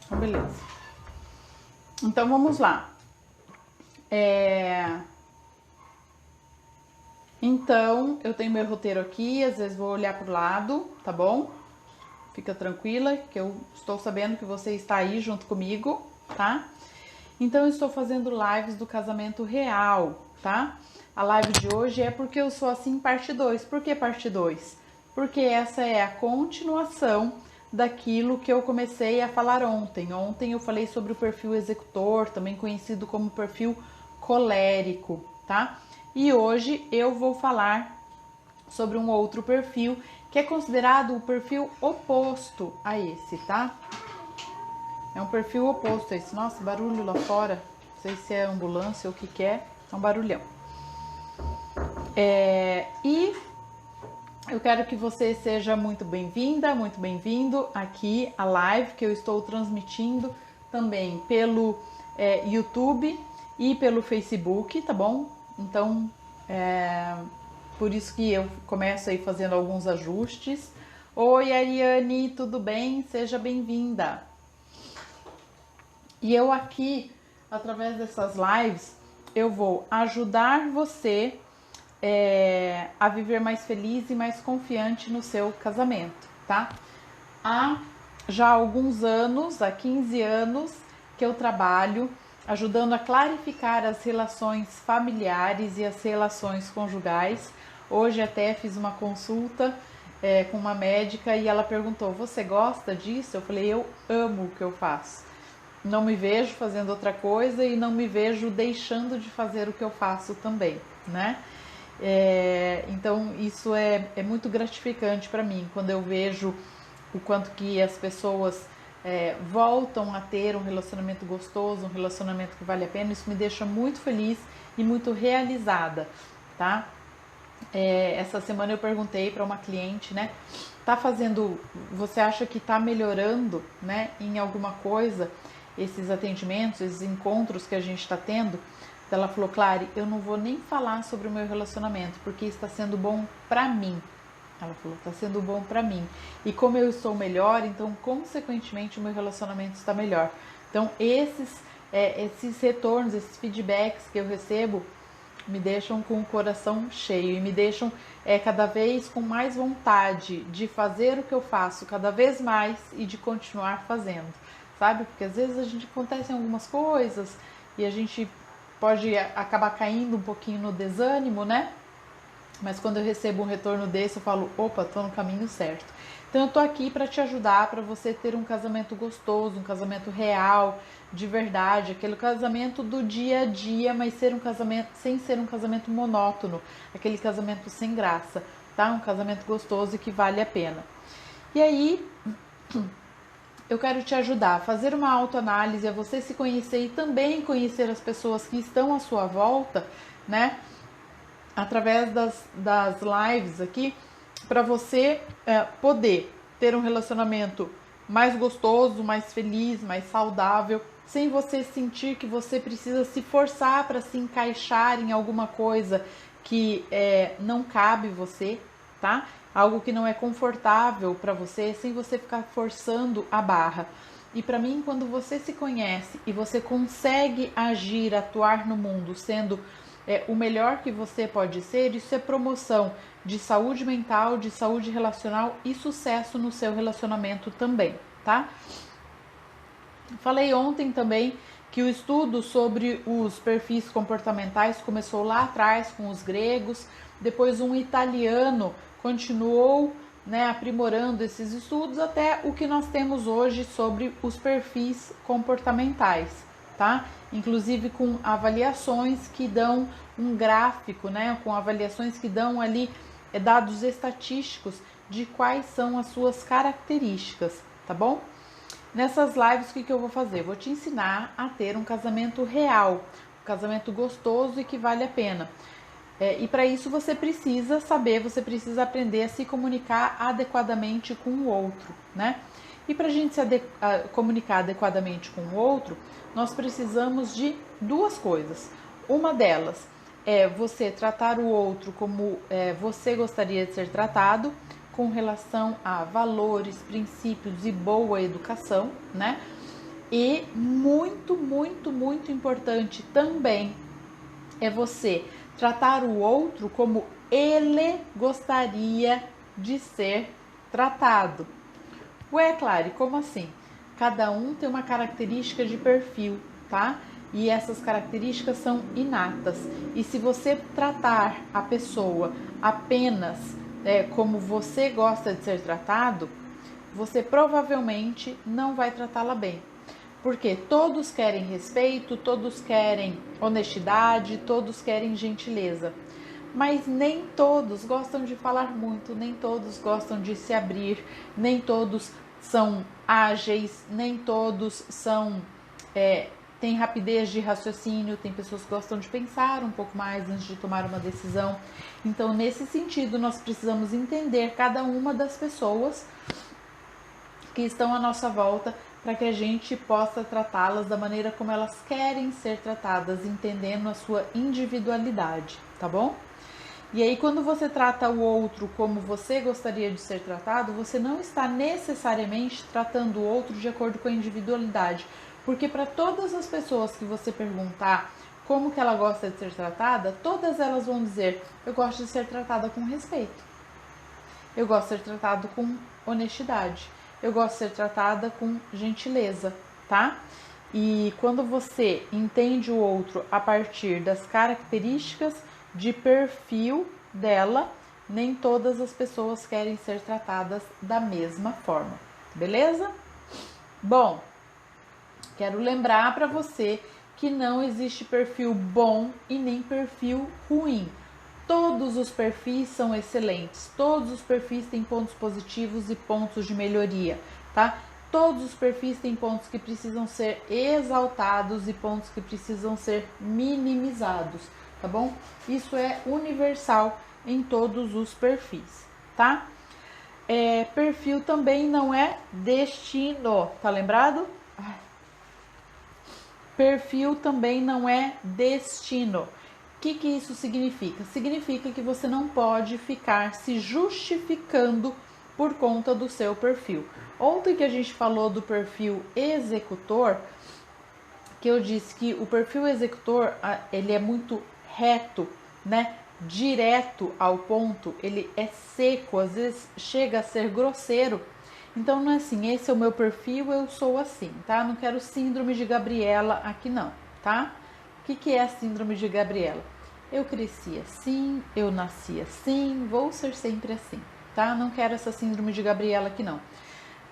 Beleza. Então vamos lá. Então, eu tenho meu roteiro aqui, às vezes vou olhar pro lado, tá bom? Fica tranquila, que eu estou sabendo que você está aí junto comigo, tá? Então, eu estou fazendo lives do casamento real, tá? A live de hoje é Porque Eu Sou Assim, parte 2. Por que parte 2? Porque essa é a continuação daquilo que eu comecei a falar ontem. Ontem eu falei sobre o perfil executor, também conhecido como perfil colérico, tá? E hoje eu vou falar sobre um outro perfil que é considerado o perfil oposto a esse, tá? É um perfil oposto a esse. Nossa, barulho lá fora. Não sei se é ambulância ou o que é. É um barulhão. E eu quero que você seja muito bem-vinda, muito bem-vindo aqui à live que eu estou transmitindo também pelo YouTube e pelo Facebook, tá bom? Então, por isso que eu começo aí fazendo alguns ajustes. Oi, Ariane, tudo bem? Seja bem-vinda. E eu aqui, através dessas lives, eu vou ajudar você a viver mais feliz e mais confiante no seu casamento, tá? Há já alguns anos, há 15 anos, que eu trabalho ajudando a clarificar as relações familiares e as relações conjugais. Hoje até fiz uma consulta com uma médica e ela perguntou: você gosta disso? Eu falei: eu amo o que eu faço. Não me vejo fazendo outra coisa e não me vejo deixando de fazer o que eu faço também, né? Então isso é muito gratificante para mim quando eu vejo o quanto que as pessoas voltam a ter um relacionamento gostoso, um relacionamento que vale a pena. Isso me deixa muito feliz e muito realizada, tá? Essa semana eu perguntei para uma cliente, né? Você acha que tá melhorando, né, em alguma coisa esses atendimentos, esses encontros que a gente está tendo? Ela falou: Clary, eu não vou nem falar sobre o meu relacionamento, porque está sendo bom pra mim. Ela falou: está sendo bom pra mim. E como eu estou melhor, então, consequentemente, o meu relacionamento está melhor. Então, esses retornos, esses feedbacks que eu recebo, me deixam com o coração cheio e me deixam cada vez com mais vontade de fazer o que eu faço cada vez mais e de continuar fazendo, sabe? Porque às vezes acontecem algumas coisas e a gente pode acabar caindo um pouquinho no desânimo, né? Mas quando eu recebo um retorno desse, eu falo: opa, tô no caminho certo. Então eu tô aqui para te ajudar, para você ter um casamento gostoso, um casamento real, de verdade, aquele casamento do dia a dia, mas sem ser um casamento monótono, aquele casamento sem graça, tá? Um casamento gostoso e que vale a pena. E aí, eu quero te ajudar a fazer uma autoanálise, a você se conhecer e também conhecer as pessoas que estão à sua volta, né? Através das lives aqui, para você poder ter um relacionamento mais gostoso, mais feliz, mais saudável, sem você sentir que você precisa se forçar para se encaixar em alguma coisa que não cabe você, tá? Algo que não é confortável para você, sem você ficar forçando a barra. E para mim, quando você se conhece e você consegue agir, atuar no mundo sendo o melhor que você pode ser, isso é promoção de saúde mental, de saúde relacional e sucesso no seu relacionamento também, tá? Falei ontem também que o estudo sobre os perfis comportamentais começou lá atrás com os gregos, depois um italiano continuou, né, aprimorando esses estudos até o que nós temos hoje sobre os perfis comportamentais, tá? Inclusive com avaliações que dão um gráfico, né, com avaliações que dão ali dados estatísticos de quais são as suas características, tá bom? Nessas lives, o que eu vou fazer? Vou te ensinar a ter um casamento real, um casamento gostoso e que vale a pena. E para isso você precisa saber, você precisa aprender a se comunicar adequadamente com o outro, né? E para a gente se comunicar adequadamente com o outro, nós precisamos de duas coisas. Uma delas é você tratar o outro como você gostaria de ser tratado, com relação a valores, princípios e boa educação, né? E muito, muito, muito importante também é você tratar o outro como ele gostaria de ser tratado. Ué, Clary, como assim? Cada um tem uma característica de perfil, tá? E essas características são inatas. E se você tratar a pessoa apenas como você gosta de ser tratado, você provavelmente não vai tratá-la bem. Porque todos querem respeito, todos querem honestidade, todos querem gentileza. Mas nem todos gostam de falar muito, nem todos gostam de se abrir, nem todos são ágeis, nem todos têm rapidez de raciocínio, tem pessoas que gostam de pensar um pouco mais antes de tomar uma decisão. Então, nesse sentido, nós precisamos entender cada uma das pessoas que estão à nossa volta para que a gente possa tratá-las da maneira como elas querem ser tratadas, entendendo a sua individualidade, tá bom? E aí, quando você trata o outro como você gostaria de ser tratado, você não está necessariamente tratando o outro de acordo com a individualidade. Porque para todas as pessoas que você perguntar como que ela gosta de ser tratada, todas elas vão dizer: eu gosto de ser tratada com respeito. Eu gosto de ser tratado com honestidade. Eu gosto de ser tratada com gentileza, tá? E quando você entende o outro a partir das características de perfil dela, nem todas as pessoas querem ser tratadas da mesma forma, beleza? Bom, quero lembrar para você que não existe perfil bom e nem perfil ruim. Todos os perfis são excelentes, todos os perfis têm pontos positivos e pontos de melhoria, tá? Todos os perfis têm pontos que precisam ser exaltados e pontos que precisam ser minimizados, tá bom? Isso é universal em todos os perfis, tá? Perfil também não é destino, tá lembrado? Perfil também não é destino. O que isso significa? Significa que você não pode ficar se justificando por conta do seu perfil. Ontem que a gente falou do perfil executor, que eu disse que o perfil executor, ele é muito reto, né? Direto ao ponto, ele é seco, às vezes chega a ser grosseiro. Então não é assim, esse é o meu perfil, eu sou assim, tá? Não quero síndrome de Gabriela aqui não, tá? O que é a síndrome de Gabriela? Eu cresci assim, eu nasci assim, vou ser sempre assim, tá? Não quero essa síndrome de Gabriela aqui não.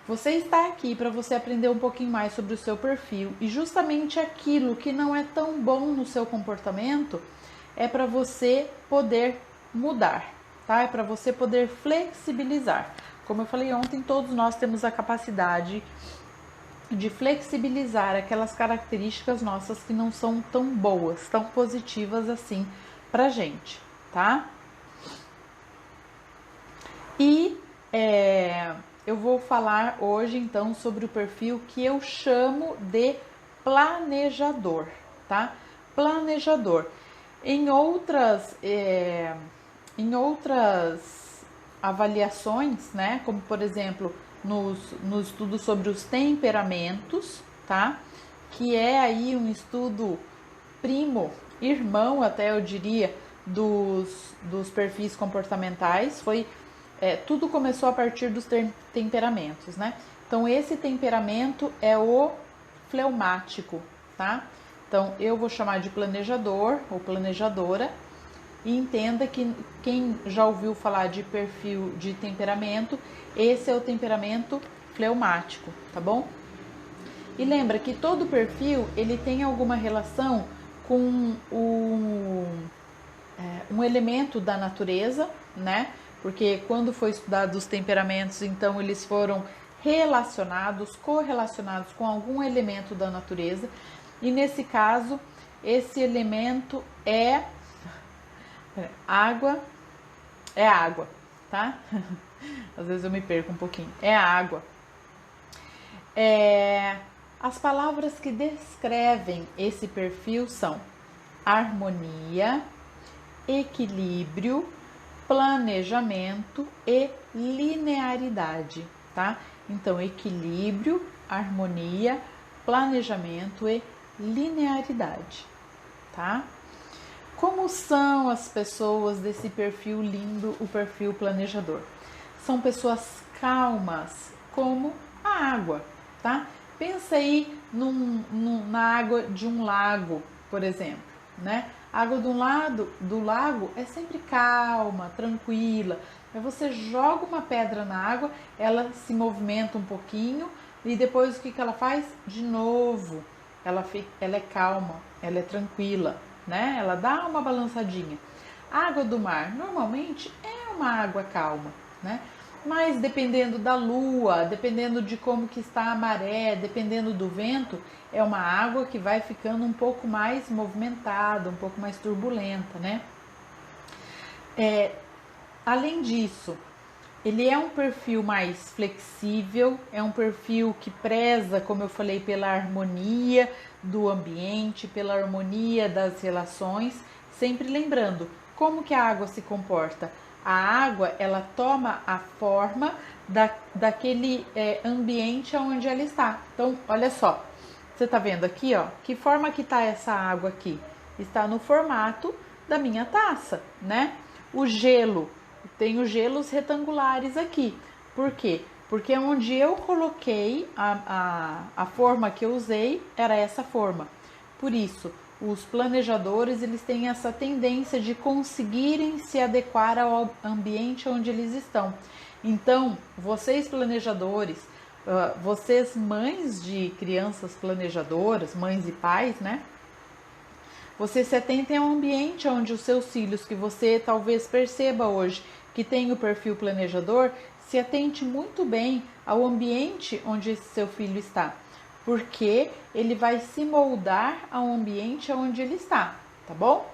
Você está aqui para você aprender um pouquinho mais sobre o seu perfil e justamente aquilo que não é tão bom no seu comportamento é para você poder mudar, tá? É para você poder flexibilizar. Como eu falei ontem, todos nós temos a capacidade de flexibilizar aquelas características nossas que não são tão boas, tão positivas assim pra gente, tá? E eu vou falar hoje então sobre o perfil que eu chamo de planejador, tá? Planejador. Em outras avaliações, né? Como por exemplo no estudo sobre os temperamentos, tá? Que é aí um estudo primo, irmão até eu diria, dos perfis comportamentais. Tudo começou a partir dos temperamentos, né? Então esse temperamento é o fleumático, tá? Então eu vou chamar de planejador ou planejadora. E entenda que quem já ouviu falar de perfil de temperamento, esse é o temperamento fleumático, tá bom? E lembra que todo perfil ele tem alguma relação com um elemento da natureza, né? Porque quando foi estudado os temperamentos, então eles foram correlacionados com algum elemento da natureza. E nesse caso, esse elemento é água, tá? Às vezes eu me perco um pouquinho. É a água. As palavras que descrevem esse perfil são harmonia, equilíbrio, planejamento e linearidade, tá? Então, equilíbrio, harmonia, planejamento e linearidade, tá? Como são as pessoas desse perfil lindo, o perfil planejador? São pessoas calmas, como a água, tá? Pensa aí na água de um lago, por exemplo, né? A água do lago é sempre calma, tranquila. Aí você joga uma pedra na água, ela se movimenta um pouquinho e depois o que ela faz? De novo, ela é calma, ela é tranquila, né? Ela dá uma balançadinha. A água do mar normalmente é uma água calma, né? Mas dependendo da lua, dependendo de como que está a maré, dependendo do vento, é uma água que vai ficando um pouco mais movimentada, um pouco mais turbulenta, né? Além disso, ele é um perfil mais flexível, é um perfil que preza, como eu falei, pela harmonia do ambiente, pela harmonia das relações, sempre lembrando como que a água se comporta. A água, ela toma a forma daquele ambiente onde ela está. Então, olha só, você tá vendo aqui, ó, que forma que tá essa água aqui? Está no formato da minha taça, né? O gelo, tem os gelos retangulares aqui. Por quê? Porque onde eu coloquei a forma que eu usei era essa forma. Por isso, os planejadores, eles têm essa tendência de conseguirem se adequar ao ambiente onde eles estão. Então, vocês planejadores, vocês mães de crianças planejadoras, mães e pais, né? Vocês se atentem ao ambiente onde os seus filhos, que você talvez perceba hoje que tem o perfil planejador, se atente muito bem ao ambiente onde esse seu filho está, porque ele vai se moldar ao ambiente onde ele está, tá bom?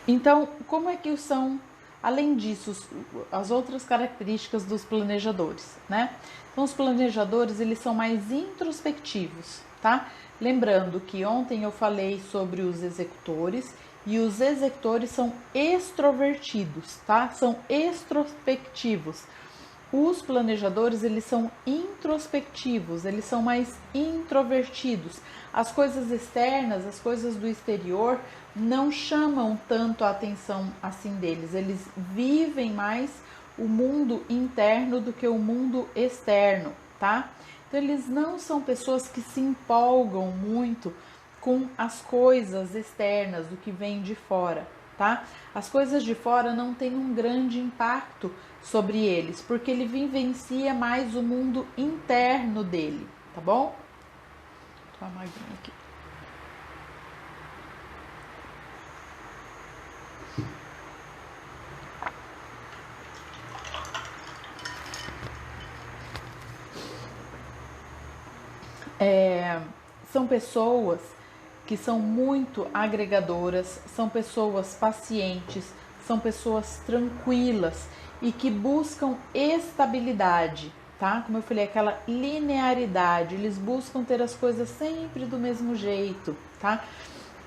Então, como é que são, além disso, as outras características dos planejadores, né? Então, os planejadores, eles são mais introspectivos, tá? Lembrando que ontem eu falei sobre os executores e os executores são extrovertidos, tá? São extrospectivos. Os planejadores, eles são introspectivos, eles são mais introvertidos. As coisas externas, as coisas do exterior não chamam tanto a atenção assim deles. Eles vivem mais o mundo interno do que o mundo externo, tá? Então, eles não são pessoas que se empolgam muito com as coisas externas, do que vem de fora, tá? As coisas de fora não têm um grande impacto sobre eles, porque ele vivencia mais o mundo interno dele, tá bom? Vou tomar uma aguinha aqui. São pessoas que são muito agregadoras, são pessoas pacientes, são pessoas tranquilas e que buscam estabilidade, tá? Como eu falei, aquela linearidade, eles buscam ter as coisas sempre do mesmo jeito, tá?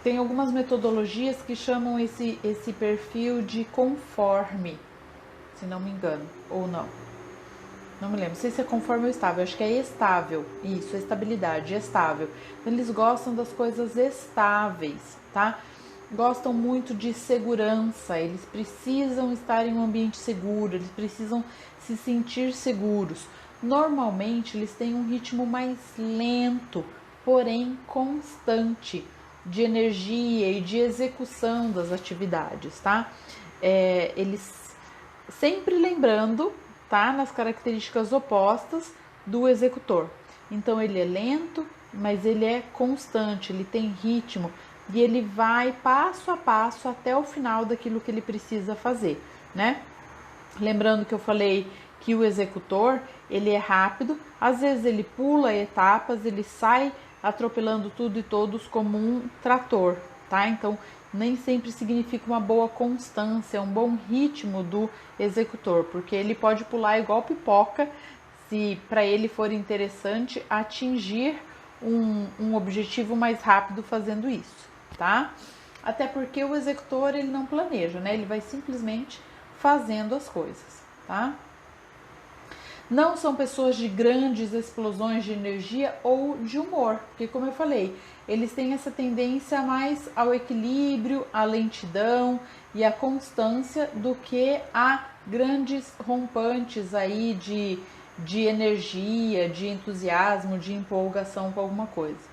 Tem algumas metodologias que chamam esse perfil de conforme, se não me engano, ou não. Não me lembro, não sei se é conforme ou estável, acho que é estável, isso, estabilidade, estável. Eles gostam das coisas estáveis, tá? Gostam muito de segurança, eles precisam estar em um ambiente seguro, eles precisam se sentir seguros. Normalmente, eles têm um ritmo mais lento, porém constante, de energia e de execução das atividades, tá? Eles sempre lembrando, tá, nas características opostas do executor. Então, ele é lento, mas ele é constante, ele tem ritmo e ele vai passo a passo até o final daquilo que ele precisa fazer, né? Lembrando que eu falei que o executor, ele é rápido, às vezes ele pula etapas, ele sai atropelando tudo e todos como um trator, tá? Então, nem sempre significa uma boa constância, um bom ritmo do executor, porque ele pode pular igual pipoca, se para ele for interessante atingir um objetivo mais rápido fazendo isso, tá? Até porque o executor, ele não planeja, né? Ele vai simplesmente fazendo as coisas, tá? Não são pessoas de grandes explosões de energia ou de humor, porque como eu falei, eles têm essa tendência mais ao equilíbrio, à lentidão e à constância do que a grandes rompantes aí de energia, de entusiasmo, de empolgação com alguma coisa.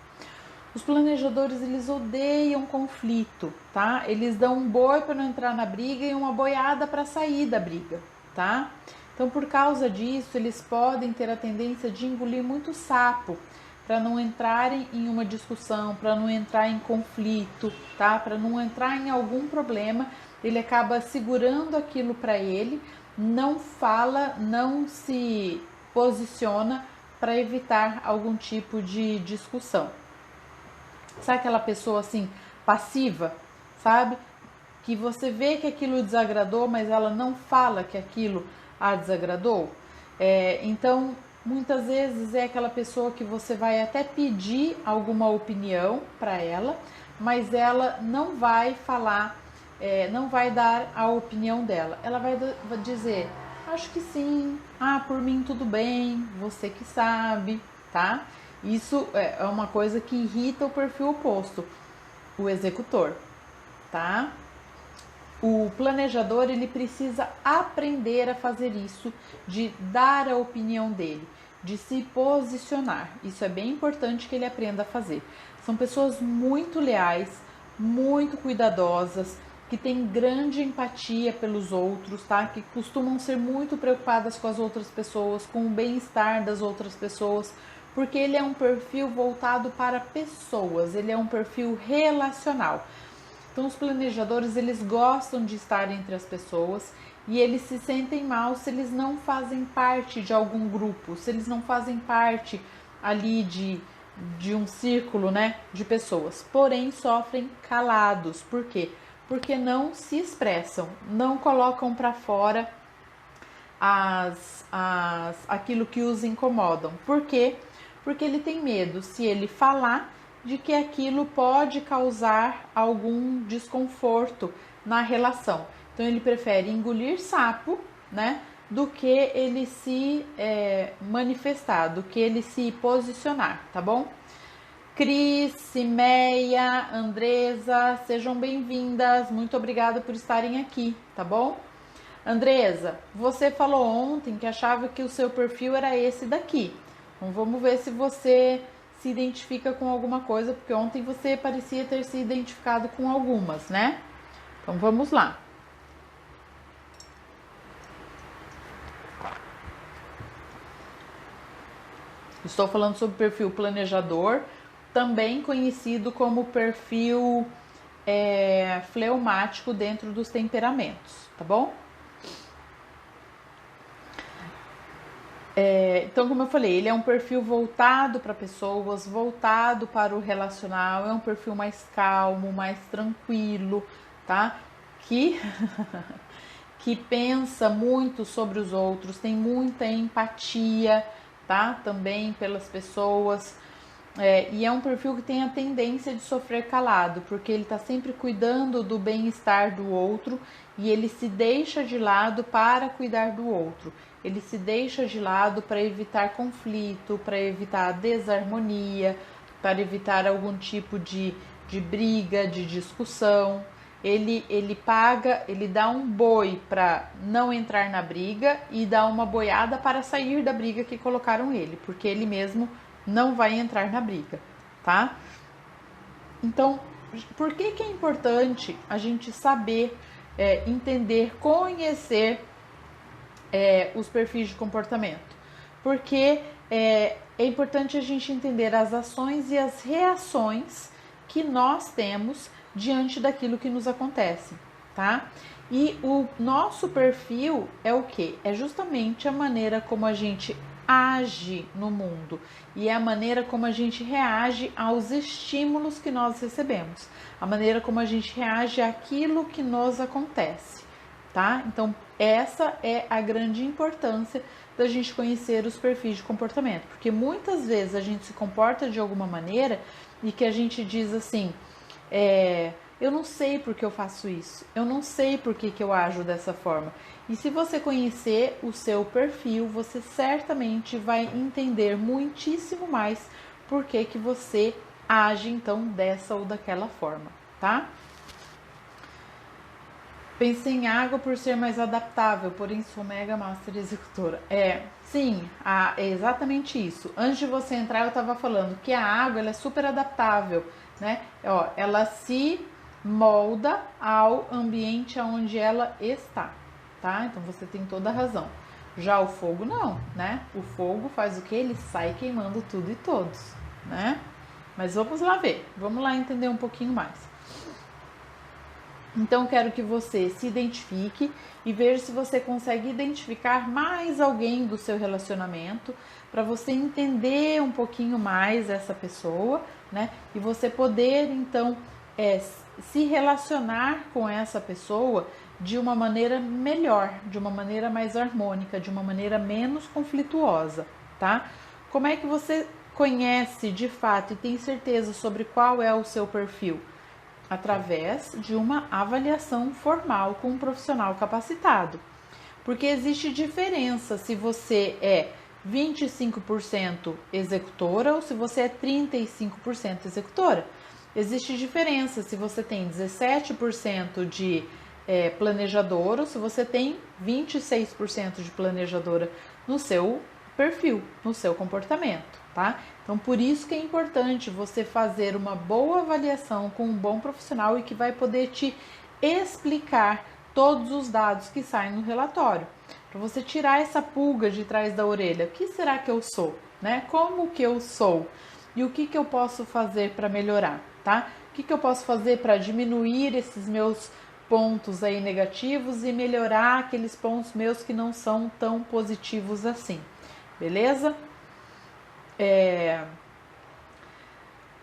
Os planejadores, eles odeiam conflito, tá? Eles dão um boi para não entrar na briga e uma boiada para sair da briga, tá? Então, por causa disso, eles podem ter a tendência de engolir muito sapo para não entrarem em uma discussão, para não entrar em conflito, tá? Para não entrar em algum problema, ele acaba segurando aquilo para ele, não fala, não se posiciona para evitar algum tipo de discussão. Sabe aquela pessoa assim, passiva, sabe? Que você vê que aquilo desagradou, mas ela não fala que aquilo a desagradou. Então, muitas vezes é aquela pessoa que você vai até pedir alguma opinião para ela, mas ela não vai falar, não vai dar a opinião dela. Ela vai dizer, acho que sim, por mim tudo bem, você que sabe, tá? Isso é uma coisa que irrita o perfil oposto, o executor, tá? O planejador, ele precisa aprender a fazer isso, de dar a opinião dele, de se posicionar. Isso é bem importante que ele aprenda a fazer. São pessoas muito leais, muito cuidadosas, que têm grande empatia pelos outros, tá? Que costumam ser muito preocupadas com as outras pessoas, com o bem-estar das outras pessoas, porque ele é um perfil voltado para pessoas, ele é um perfil relacional. Então, os planejadores, eles gostam de estar entre as pessoas e eles se sentem mal se eles não fazem parte de algum grupo, se eles não fazem parte ali de um círculo, né, de pessoas. Porém, sofrem calados. Por quê? Porque não se expressam, não colocam para fora aquilo que os incomodam. Por quê? Porque ele tem medo, se ele falar, de que aquilo pode causar algum desconforto na relação. Então, ele prefere engolir sapo, né, do que ele se manifestar, do que ele se posicionar, tá bom? Cris, Cimeia, Andresa, sejam bem-vindas, muito obrigada por estarem aqui, tá bom? Andresa, você falou ontem que achava que o seu perfil era esse daqui. Então, vamos ver se você se identifica com alguma coisa, porque ontem você parecia ter se identificado com algumas, né? Então, vamos lá. Estou falando sobre o perfil planejador, também conhecido como perfil fleumático dentro dos temperamentos, tá bom? Então, como eu falei, ele é um perfil voltado para pessoas, voltado para o relacional, é um perfil mais calmo, mais tranquilo, tá? Que pensa muito sobre os outros, tem muita empatia, tá? Também pelas pessoas. E é um perfil que tem a tendência de sofrer calado, porque ele está sempre cuidando do bem-estar do outro e ele se deixa de lado para cuidar do outro. Ele se deixa de lado para evitar conflito, para evitar desarmonia, para evitar algum tipo de briga, de discussão. Ele paga, ele dá um boi para não entrar na briga e dá uma boiada para sair da briga que colocaram ele, porque ele mesmo não vai entrar na briga, tá? Então, por que é importante a gente saber, entender, conhecer os perfis de comportamento? Porque é importante a gente entender as ações e as reações que nós temos diante daquilo que nos acontece, tá? E o nosso perfil é o quê? É justamente a maneira como a gente age no mundo e é a maneira como a gente reage aos estímulos que nós recebemos, a maneira como a gente reage àquilo que nos acontece, tá? Então, essa é a grande importância da gente conhecer os perfis de comportamento, porque muitas vezes a gente se comporta de alguma maneira e que a gente diz assim, eu não sei por que eu faço isso, eu não sei por que eu ajo dessa forma. E se você conhecer o seu perfil, você certamente vai entender muitíssimo mais por que você age então dessa ou daquela forma, tá? Pensei em água por ser mais adaptável, porém sou mega master executora. Sim, é exatamente isso. Antes de você entrar, eu estava falando que a água ela é super adaptável, né? Ó, ela se molda ao ambiente onde ela está, tá? Então você tem toda a razão. Já o fogo não, né? O fogo faz o que? Ele sai queimando tudo e todos, né? Mas vamos lá ver, vamos lá entender um pouquinho mais. Então, quero que você se identifique e veja se você consegue identificar mais alguém do seu relacionamento para você entender um pouquinho mais essa pessoa, né? E você poder, então, se relacionar com essa pessoa de uma maneira melhor, de uma maneira mais harmônica, de uma maneira menos conflituosa, tá? Como é que você conhece de fato e tem certeza sobre qual é o seu perfil? Através de uma avaliação formal com um profissional capacitado. Porque existe diferença se você é 25% executora ou se você é 35% executora. Existe diferença se você tem 17% de planejadora ou se você tem 26% de planejadora no seu perfil, no seu comportamento, tá? Então, por isso que é importante você fazer uma boa avaliação com um bom profissional e que vai poder te explicar todos os dados que saem no relatório. Para você tirar essa pulga de trás da orelha. O que será que eu sou? Né? Como que eu sou? E o que eu posso fazer para melhorar, tá? O que eu posso fazer para diminuir esses meus pontos aí negativos e melhorar aqueles pontos meus que não são tão positivos assim. Beleza?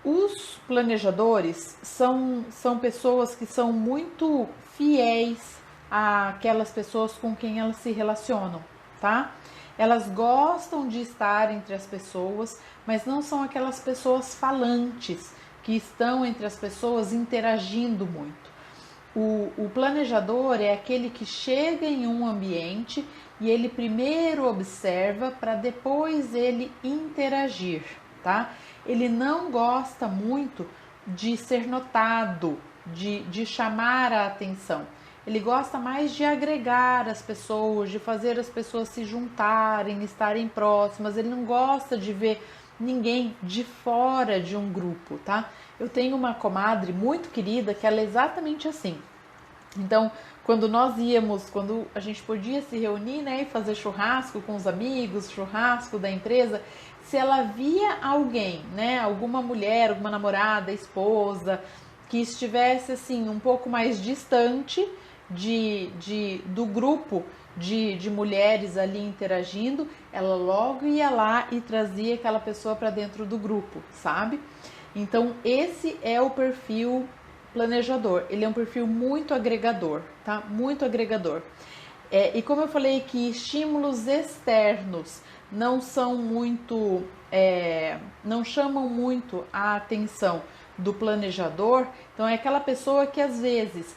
Os planejadores são pessoas que são muito fiéis àquelas pessoas com quem elas se relacionam, tá? Elas gostam de estar entre as pessoas, mas não são aquelas pessoas falantes que estão entre as pessoas interagindo muito. O planejador é aquele que chega em um ambiente e ele primeiro observa para depois ele interagir, tá? Ele não gosta muito de ser notado, de chamar a atenção. Ele gosta mais de agregar as pessoas, de fazer as pessoas se juntarem, estarem próximas. Ele não gosta de ver ninguém de fora de um grupo, tá? Eu tenho uma comadre muito querida que ela é exatamente assim. Então, quando a gente podia se reunir, né, e fazer churrasco com os amigos, churrasco da empresa, se ela via alguém, né, alguma mulher, alguma namorada, esposa, que estivesse assim um pouco mais distante do grupo de mulheres ali interagindo, ela logo ia lá e trazia aquela pessoa para dentro do grupo, sabe? Então, esse é o perfil planejador. Ele é um perfil muito agregador, tá? Muito agregador. E como eu falei que estímulos externos não são muito, não chamam muito a atenção do planejador, então é aquela pessoa que às vezes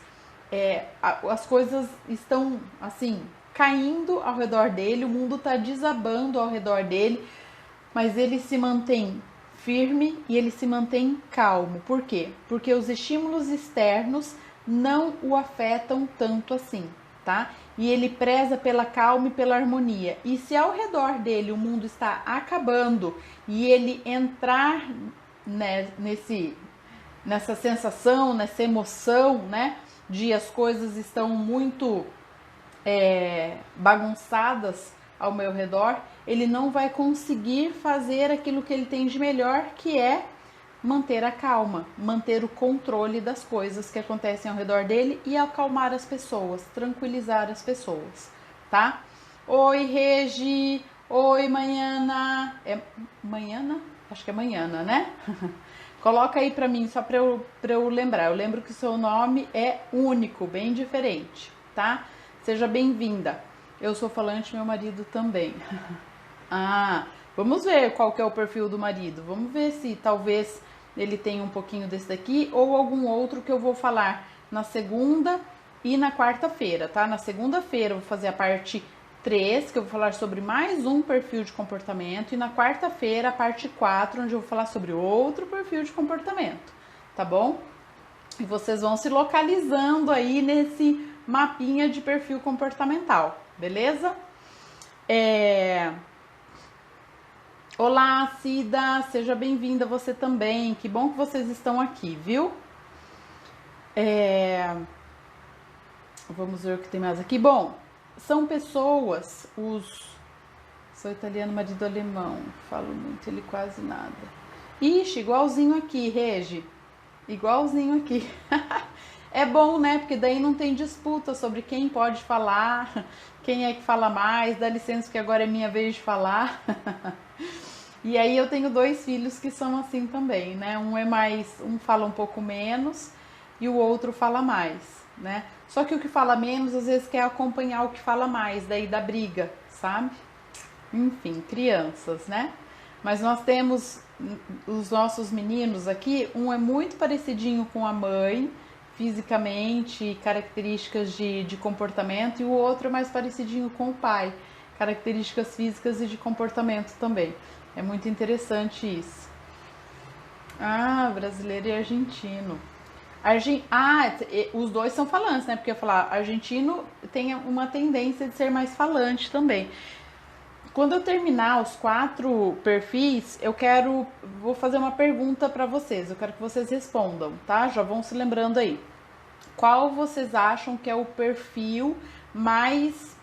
as coisas estão assim caindo ao redor dele, o mundo está desabando ao redor dele, mas ele se mantém firme e ele se mantém calmo. Por quê? Porque os estímulos externos não o afetam tanto assim, tá? E ele preza pela calma e pela harmonia. E se ao redor dele o mundo está acabando e ele entrar, né, nessa sensação, nessa emoção, né, de as coisas estão muito bagunçadas ao meu redor, ele não vai conseguir fazer aquilo que ele tem de melhor, que é manter a calma, manter o controle das coisas que acontecem ao redor dele e acalmar as pessoas, tranquilizar as pessoas, tá? Oi, Regi! Oi, Manhana! É Manhana? Acho que é Manhana, né? Coloca aí pra mim, só pra eu lembrar. Eu lembro que o seu nome é único, bem diferente, tá? Seja bem-vinda. Eu sou falante, meu marido também. Vamos ver qual que é o perfil do marido. Vamos ver se talvez ele tenha um pouquinho desse daqui ou algum outro que eu vou falar na segunda e na quarta-feira, tá? Na segunda-feira eu vou fazer a parte 3, que eu vou falar sobre mais um perfil de comportamento, e na quarta-feira a parte 4, onde eu vou falar sobre outro perfil de comportamento, tá bom? E vocês vão se localizando aí nesse mapinha de perfil comportamental, beleza? Olá, Cida, seja bem-vinda você também. Que bom que vocês estão aqui, viu? Vamos ver o que tem mais aqui. Bom, são pessoas, sou italiano, marido alemão, falo muito, ele quase nada. Ixi, igualzinho aqui, Regi, igualzinho aqui. É bom, né? Porque daí não tem disputa sobre quem pode falar, quem é que fala mais, dá licença que agora é minha vez de falar. E aí eu tenho 2 filhos que são assim também, né? Um fala um pouco menos e o outro fala mais, né? Só que o que fala menos às vezes quer acompanhar o que fala mais, daí dá briga, sabe? Enfim, crianças, né? Mas nós temos os nossos meninos aqui, um é muito parecidinho com a mãe, fisicamente, características de comportamento, e o outro é mais parecidinho com o pai, características físicas e de comportamento também. É muito interessante isso. Ah, brasileiro e argentino. Os dois são falantes, né? Porque eu ia falar, argentino tem uma tendência de ser mais falante também. Quando eu terminar os 4 perfis, vou fazer uma pergunta para vocês. Eu quero que vocês respondam, tá? Já vão se lembrando aí. Qual vocês acham que é o perfil mais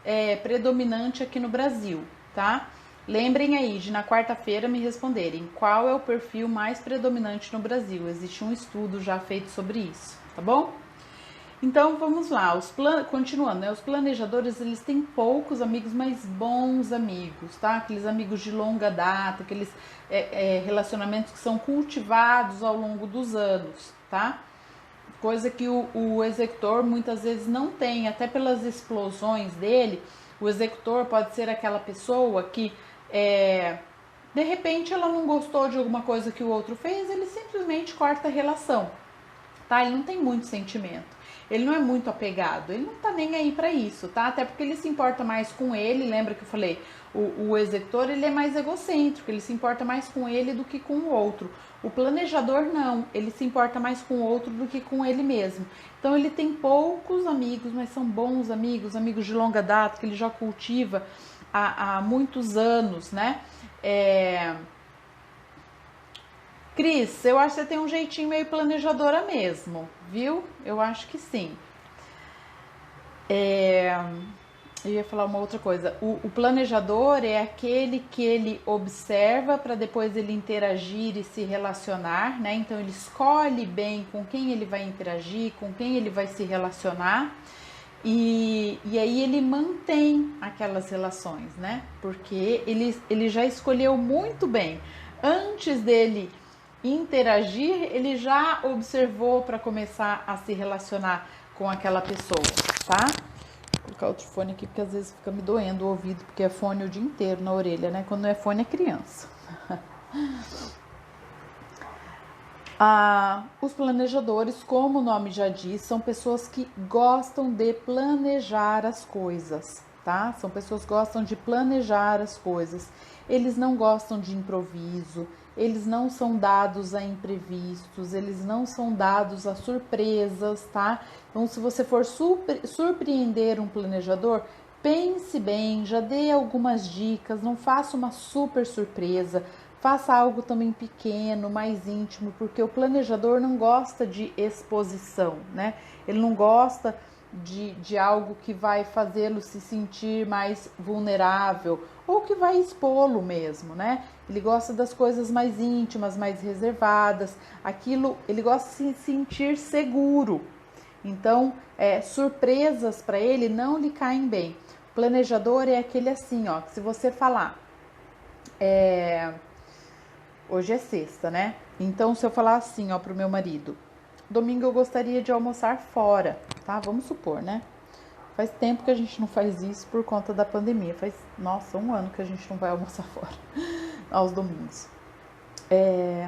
predominante aqui no Brasil, tá? Lembrem aí de na quarta-feira me responderem qual é o perfil mais predominante no Brasil. Existe um estudo já feito sobre isso, tá bom? Então vamos lá, continuando, né? Os planejadores, eles têm poucos amigos, mas bons amigos, tá? Aqueles amigos de longa data, aqueles relacionamentos que são cultivados ao longo dos anos, tá? Coisa que o executor muitas vezes não tem, até pelas explosões dele. O executor pode ser aquela pessoa que de repente ela não gostou de alguma coisa que o outro fez, ele simplesmente corta a relação, tá? Ele não tem muito sentimento, ele não é muito apegado, ele não tá nem aí pra isso, tá? Até porque ele se importa mais com ele. Lembra que eu falei, o executor, ele é mais egocêntrico, ele se importa mais com ele do que com o outro. O planejador não, ele se importa mais com o outro do que com ele mesmo. Então ele tem poucos amigos, mas são bons amigos, amigos de longa data, que ele já cultiva há muitos anos, né? Cris, eu acho que você tem um jeitinho meio planejadora mesmo, viu? Eu acho que sim. Eu ia falar uma outra coisa. O planejador é aquele que ele observa para depois ele interagir e se relacionar, né? Então ele escolhe bem com quem ele vai interagir, com quem ele vai se relacionar. E aí ele mantém aquelas relações, né? Porque ele já escolheu muito bem. Antes dele interagir, ele já observou para começar a se relacionar com aquela pessoa, tá? Vou colocar outro fone aqui, porque às vezes fica me doendo o ouvido, porque é fone o dia inteiro na orelha, né? Quando não é fone, é criança. Os planejadores, como o nome já diz, são pessoas que gostam de planejar as coisas, tá? São pessoas que gostam de planejar as coisas. Eles não gostam de improviso, eles não são dados a imprevistos, eles não são dados a surpresas, tá? Então, se você for surpreender um planejador, pense bem, já dê algumas dicas, não faça uma super surpresa. Faça algo também pequeno, mais íntimo, porque o planejador não gosta de exposição, né? Ele não gosta de algo que vai fazê-lo se sentir mais vulnerável ou que vai expô-lo mesmo, né? Ele gosta das coisas mais íntimas, mais reservadas, ele gosta de se sentir seguro. Então, surpresas para ele não lhe caem bem. O planejador é aquele assim, ó, que se você falar... Hoje é sexta, né? Então, se eu falar assim, ó, pro meu marido, domingo eu gostaria de almoçar fora, tá? Vamos supor, né? Faz tempo que a gente não faz isso por conta da pandemia. Nossa, 1 ano que a gente não vai almoçar fora aos domingos.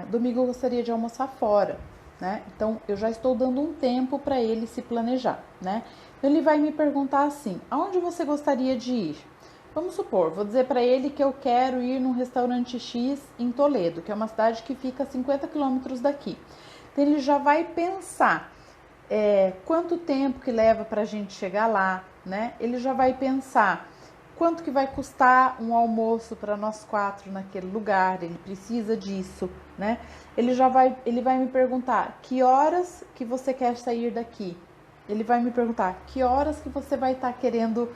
Domingo eu gostaria de almoçar fora, né? Então, eu já estou dando um tempo para ele se planejar, né? Ele vai me perguntar assim: aonde você gostaria de ir? Vamos supor, vou dizer para ele que eu quero ir num restaurante X em Toledo, que é uma cidade que fica a 50 quilômetros daqui. Então ele já vai pensar quanto tempo que leva para a gente chegar lá, né? Ele já vai pensar quanto que vai custar um almoço para nós 4 naquele lugar, ele precisa disso, né? Ele vai me perguntar que horas que você quer sair daqui. Ele vai me perguntar que horas que você vai estar querendo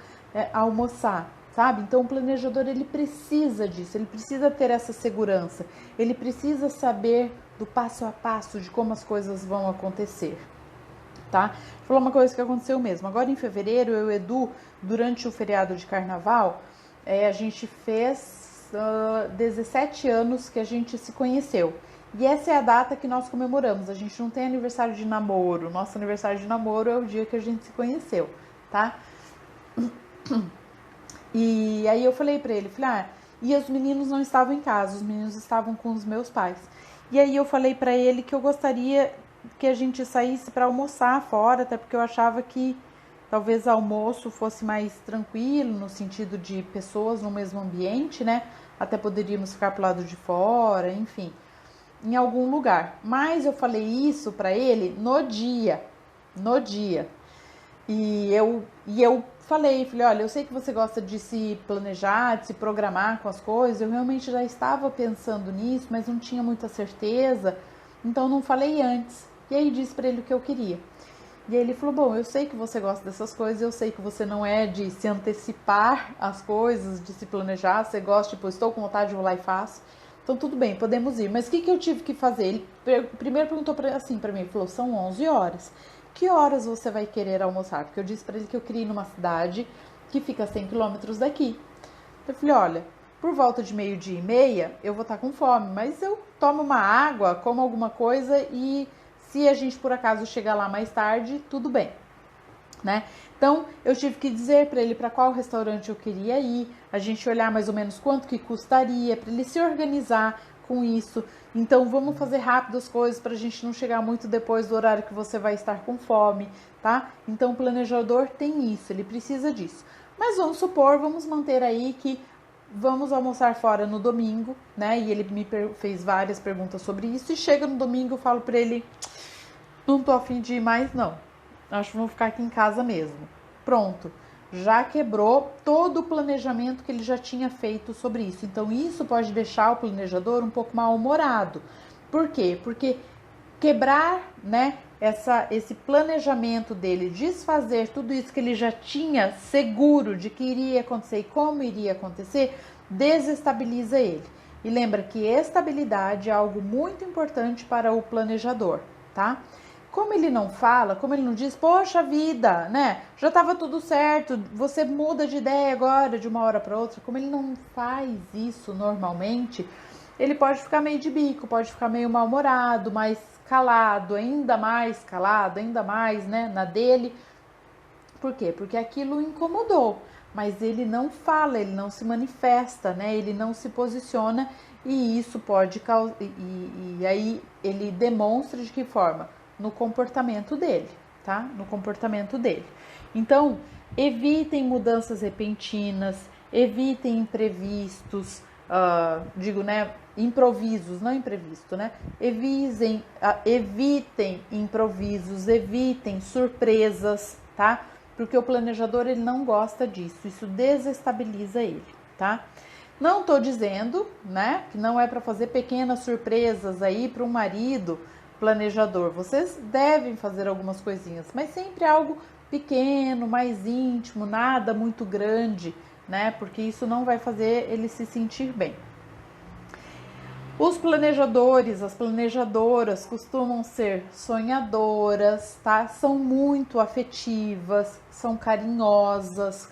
almoçar, sabe? Então o planejador ele precisa disso, ele precisa ter essa segurança, ele precisa saber do passo a passo de como as coisas vão acontecer. Tá? Vou falar uma coisa que aconteceu mesmo. Agora em fevereiro, eu e o Edu, durante o feriado de carnaval, a gente fez 17 anos que a gente se conheceu. E essa é a data que nós comemoramos. A gente não tem aniversário de namoro. Nosso aniversário de namoro é o dia que a gente se conheceu, tá? E aí eu falei pra ele, e os meninos não estavam em casa, os meninos estavam com os meus pais. E aí eu falei pra ele que eu gostaria que a gente saísse para almoçar fora, até porque eu achava que talvez almoço fosse mais tranquilo, no sentido de pessoas no mesmo ambiente, né? Até poderíamos ficar pro lado de fora, enfim, em algum lugar. Mas eu falei isso para ele no dia. E eu falei, olha, eu sei que você gosta de se planejar, de se programar com as coisas, eu realmente já estava pensando nisso, mas não tinha muita certeza, então não falei antes. E aí disse para ele o que eu queria. E aí ele falou, bom, eu sei que você gosta dessas coisas, eu sei que você não é de se antecipar às coisas, de se planejar, você gosta, tipo, estou com vontade, vou lá e faço. Então tudo bem, podemos ir. Mas o que eu tive que fazer? Ele primeiro perguntou assim para mim, ele falou, são 11 horas. Que horas você vai querer almoçar? Porque eu disse para ele que eu queria ir numa cidade que fica a 100 quilômetros daqui. Eu falei, olha, por volta de 12:30 eu vou estar com fome, mas eu tomo uma água, como alguma coisa e se a gente por acaso chegar lá mais tarde, tudo bem, né? Então eu tive que dizer para ele para qual restaurante eu queria ir, a gente olhar mais ou menos quanto que custaria, para ele se organizar com isso. Então vamos fazer rápido as coisas para a gente não chegar muito depois do horário que você vai estar com fome, tá? Então o planejador tem isso, ele precisa disso. Mas vamos supor, vamos manter aí que vamos almoçar fora no domingo, né? E ele me fez várias perguntas sobre isso. E chega no domingo, eu falo pra ele, não tô a fim de ir mais, não. Acho que vou ficar aqui em casa mesmo. Pronto. Já quebrou todo o planejamento que ele já tinha feito sobre isso. Então, isso pode deixar o planejador um pouco mal-humorado. Por quê? Porque quebrar, né, esse planejamento dele, desfazer tudo isso que ele já tinha seguro de que iria acontecer e como iria acontecer, desestabiliza ele. E lembra que estabilidade é algo muito importante para o planejador, tá? Como ele não fala, como ele não diz, poxa vida, né? Já estava tudo certo, você muda de ideia agora de uma hora para outra. Como ele não faz isso normalmente, ele pode ficar meio de bico, pode ficar meio mal-humorado, mais calado, ainda mais, né, na dele. Por quê? Porque aquilo incomodou, mas ele não fala, ele não se manifesta, né? Ele não se posiciona e isso pode causar. E aí ele demonstra de que forma? No comportamento dele, tá? No comportamento dele. Então, evitem mudanças repentinas, evitem imprevistos, digo, né? Improvisos, não imprevisto, né? Evitem improvisos, evitem surpresas, tá? Porque o planejador ele não gosta disso, isso desestabiliza ele, tá? Não tô dizendo, né, que não é para fazer pequenas surpresas aí para um marido planejador. Vocês devem fazer algumas coisinhas, mas sempre algo pequeno, mais íntimo, nada muito grande, né? Porque isso não vai fazer ele se sentir bem. Os planejadores, as planejadoras costumam ser sonhadoras, tá? São muito afetivas, são carinhosas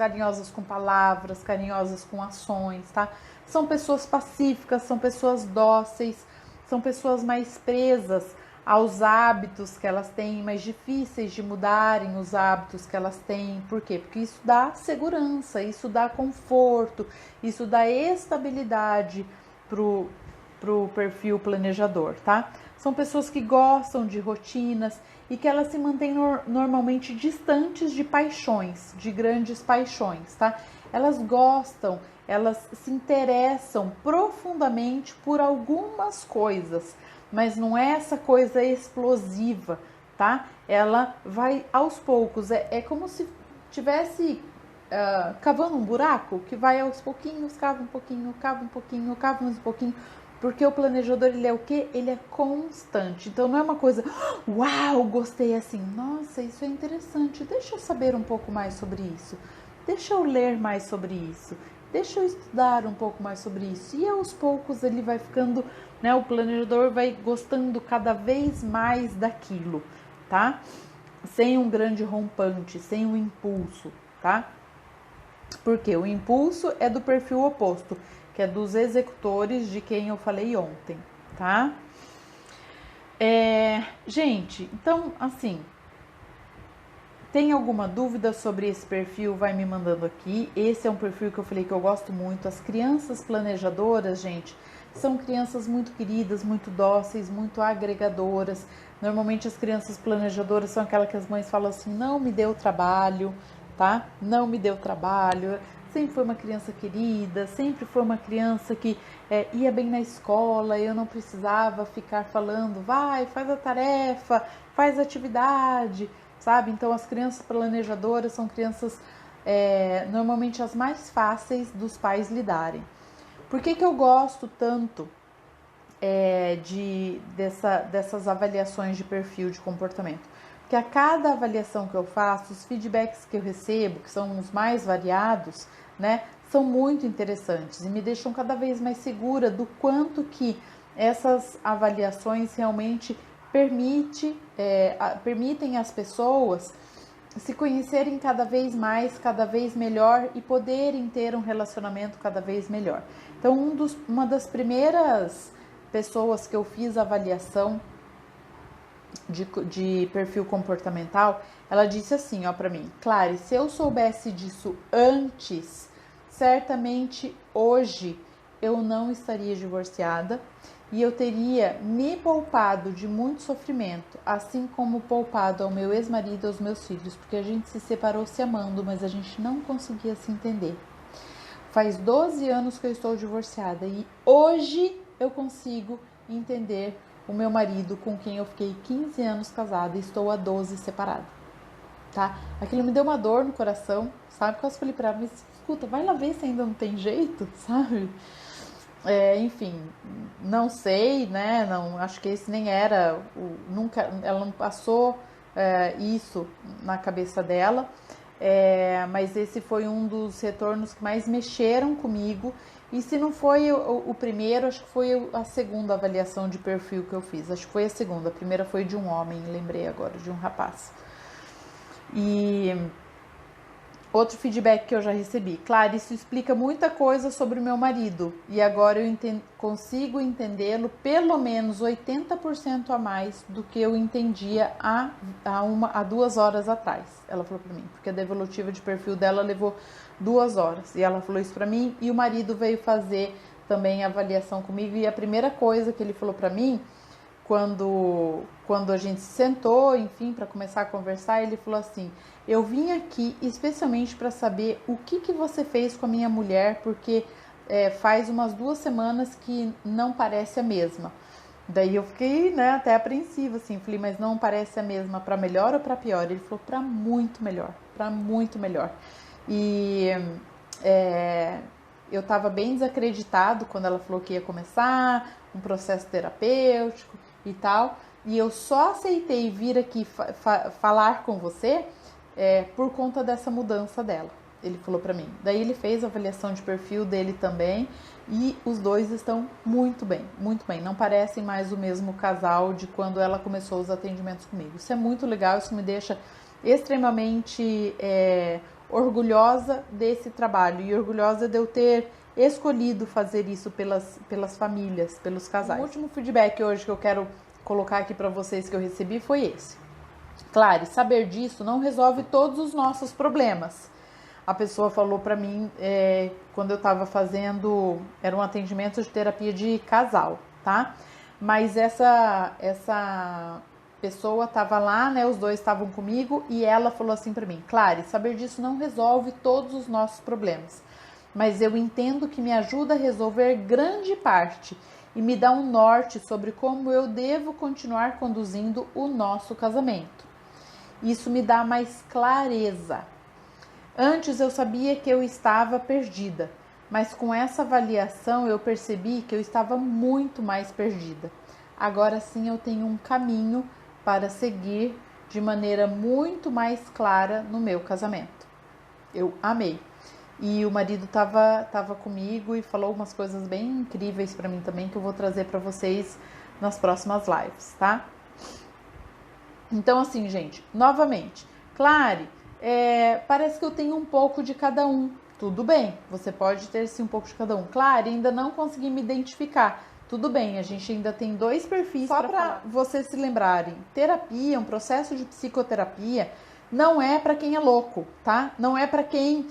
com palavras, carinhosas com ações, tá? São pessoas pacíficas, são pessoas dóceis, são pessoas mais presas aos hábitos que elas têm, mais difíceis de mudarem os hábitos que elas têm. Por quê? Porque isso dá segurança, isso dá conforto, isso dá estabilidade pro perfil planejador, tá? São pessoas que gostam de rotinas e que elas se mantêm normalmente distantes de paixões, de grandes paixões, tá? Elas gostam, elas se interessam profundamente por algumas coisas, mas não é essa coisa explosiva, tá? Ela vai aos poucos, é como se tivesse cavando um buraco, que vai aos pouquinhos, cava um pouquinho, cava um pouquinho, cava um pouquinho, porque o planejador, ele é o quê? Ele é constante, então não é uma coisa, uau, gostei assim, nossa, isso é interessante, deixa eu saber um pouco mais sobre isso, deixa eu ler mais sobre isso, deixa eu estudar um pouco mais sobre isso, e aos poucos ele vai ficando, né, o planejador vai gostando cada vez mais daquilo, tá? Sem um grande rompante, sem um impulso, tá? Porque o impulso é do perfil oposto, que é dos executores, de quem eu falei ontem, tá? Gente, então, assim, tem alguma dúvida sobre esse perfil? Vai me mandando aqui. Esse é um perfil que eu falei que eu gosto muito. As crianças planejadoras, gente, são crianças muito queridas, muito dóceis, muito agregadoras. Normalmente as crianças planejadoras são aquelas que as mães falam assim, não me deu trabalho, tá? Não me deu trabalho. Sempre foi uma criança querida, sempre foi uma criança que ia bem na escola, eu não precisava ficar falando, vai, faz a tarefa, faz a atividade, sabe? Então as crianças planejadoras são crianças normalmente as mais fáceis dos pais lidarem. Por que eu gosto tanto dessas avaliações de perfil de comportamento? Porque a cada avaliação que eu faço, os feedbacks que eu recebo, que são os mais variados, né, são muito interessantes e me deixam cada vez mais segura do quanto que essas avaliações realmente permitem às pessoas se conhecerem cada vez mais, cada vez melhor e poderem ter um relacionamento cada vez melhor. Então, uma das primeiras pessoas que eu fiz avaliação de perfil comportamental, ela disse assim, ó, pra mim, Clary, se eu soubesse disso antes, certamente hoje eu não estaria divorciada e eu teria me poupado de muito sofrimento, assim como poupado ao meu ex-marido e aos meus filhos, porque a gente se separou se amando, mas a gente não conseguia se entender. Faz 12 anos que eu estou divorciada e hoje eu consigo entender o meu marido, com quem eu fiquei 15 anos casada e estou há 12 separada, tá? Aquilo me deu uma dor no coração, sabe? Quase falei pra ela, mas escuta, vai lá ver se ainda não tem jeito, sabe? Enfim, não sei, né? Não, acho que esse nem era, nunca, ela não passou isso na cabeça dela, mas esse foi um dos retornos que mais mexeram comigo. E se não foi o primeiro, acho que foi a segunda avaliação de perfil que eu fiz. Acho que foi a segunda. A primeira foi de um homem, lembrei agora, de um rapaz. E outro feedback que eu já recebi. Claro, isso explica muita coisa sobre o meu marido. E agora eu consigo entendê-lo pelo menos 80% a mais do que eu entendia há 2 horas atrás. Ela falou pra mim, porque a devolutiva de perfil dela levou 2 horas. E ela falou isso pra mim e o marido veio fazer também a avaliação comigo. E a primeira coisa que ele falou pra mim, quando a gente sentou, enfim, para começar a conversar, ele falou assim, eu vim aqui especialmente para saber o que você fez com a minha mulher, porque faz umas 2 semanas que não parece a mesma. Daí eu fiquei, né, até apreensiva, assim, falei, mas não parece a mesma para melhor ou para pior? Ele falou, para muito melhor, para muito melhor. E eu estava bem desacreditado quando ela falou que ia começar um processo terapêutico e tal, e eu só aceitei vir aqui falar com você por conta dessa mudança dela. Ele falou pra mim. Daí ele fez a avaliação de perfil dele também e os dois estão muito bem, muito bem. Não parecem mais o mesmo casal de quando ela começou os atendimentos comigo. Isso é muito legal, isso me deixa extremamente orgulhosa desse trabalho e orgulhosa de eu ter escolhido fazer isso pelas famílias, pelos casais. O último feedback hoje que eu quero colocar aqui para vocês que eu recebi foi esse. Claro, saber disso não resolve todos os nossos problemas. A pessoa falou para mim quando eu estava fazendo, era um atendimento de terapia de casal, tá? Mas pessoa estava lá, né? Os dois estavam comigo e ela falou assim para mim: Clary, saber disso não resolve todos os nossos problemas, mas eu entendo que me ajuda a resolver grande parte e me dá um norte sobre como eu devo continuar conduzindo o nosso casamento. Isso me dá mais clareza. Antes eu sabia que eu estava perdida, mas com essa avaliação eu percebi que eu estava muito mais perdida. Agora sim eu tenho um caminho para seguir de maneira muito mais clara no meu casamento. Eu amei. E o marido tava comigo e falou umas coisas bem incríveis para mim também, que eu vou trazer para vocês nas próximas lives, tá? Então assim, gente, novamente, Clary, parece que eu tenho um pouco de cada um. Tudo bem, você pode ter sim um pouco de cada um. Claro, ainda não consegui me identificar. Tudo bem, a gente ainda tem 2 perfis. Só para vocês se lembrarem, terapia, um processo de psicoterapia, não é para quem é louco, tá? Não é para quem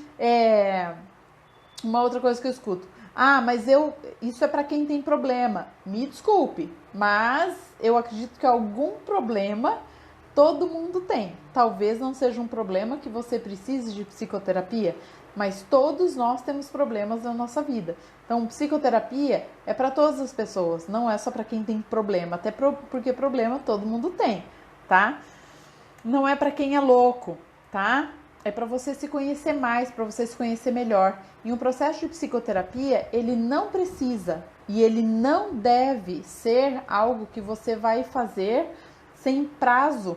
Uma outra coisa que eu escuto: ah, mas isso é para quem tem problema. Me desculpe, mas eu acredito que algum problema todo mundo tem. Talvez não seja um problema que você precise de psicoterapia, mas todos nós temos problemas na nossa vida. Então, psicoterapia é para todas as pessoas, não é só para quem tem problema, até porque problema todo mundo tem, tá? Não é para quem é louco, tá? É para você se conhecer mais, para você se conhecer melhor. E um processo de psicoterapia, ele não precisa e ele não deve ser algo que você vai fazer sem prazo,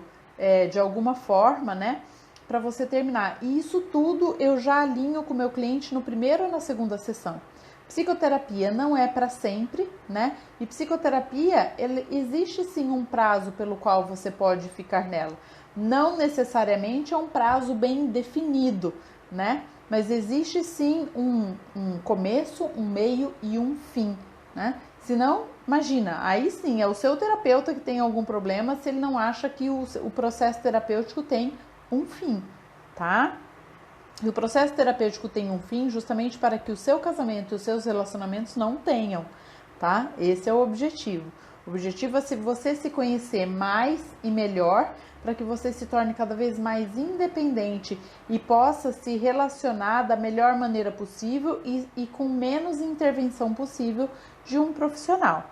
de alguma forma, né? Para você terminar. E isso tudo eu já alinho com o meu cliente no primeiro ou na segunda sessão. Psicoterapia não é para sempre, né? E psicoterapia, existe sim um prazo pelo qual você pode ficar nela. Não necessariamente é um prazo bem definido, né? Mas existe sim um começo, um meio e um fim, né? Senão, imagina, aí sim é o seu terapeuta que tem algum problema se ele não acha que o processo terapêutico tem um fim, tá? E o processo terapêutico tem um fim justamente para que o seu casamento e os seus relacionamentos não tenham, tá? Esse é o objetivo. O objetivo é você se conhecer mais e melhor para que você se torne cada vez mais independente e possa se relacionar da melhor maneira possível e com menos intervenção possível de um profissional,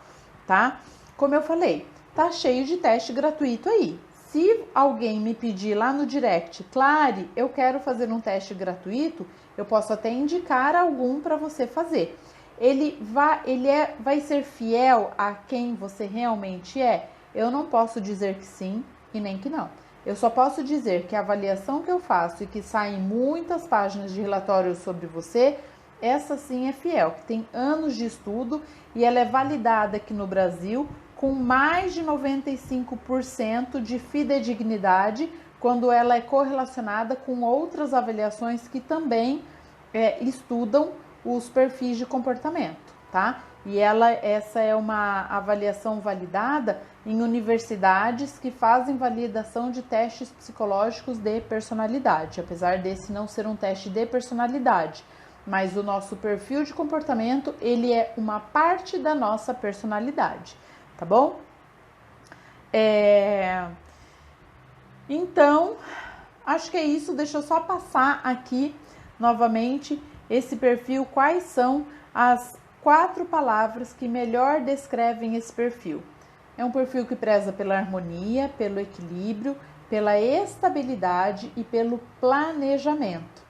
tá? Como eu falei, tá cheio de teste gratuito aí. Se alguém me pedir lá no direct, Clary, eu quero fazer um teste gratuito, eu posso até indicar algum para você fazer. Ele vai ser fiel a quem você realmente é? Eu não posso dizer que sim e nem que não. Eu só posso dizer que a avaliação que eu faço e que saem muitas páginas de relatório sobre você, essa sim é fiel, que tem anos de estudo e ela é validada aqui no Brasil com mais de 95% de fidedignidade quando ela é correlacionada com outras avaliações que também estudam os perfis de comportamento, tá? E essa é uma avaliação validada em universidades que fazem validação de testes psicológicos de personalidade, apesar desse não ser um teste de personalidade, mas o nosso perfil de comportamento, ele é uma parte da nossa personalidade. Tá bom? Então, acho que é isso. Deixa eu só passar aqui novamente esse perfil. Quais são as 4 palavras que melhor descrevem esse perfil? É um perfil que preza pela harmonia, pelo equilíbrio, pela estabilidade e pelo planejamento.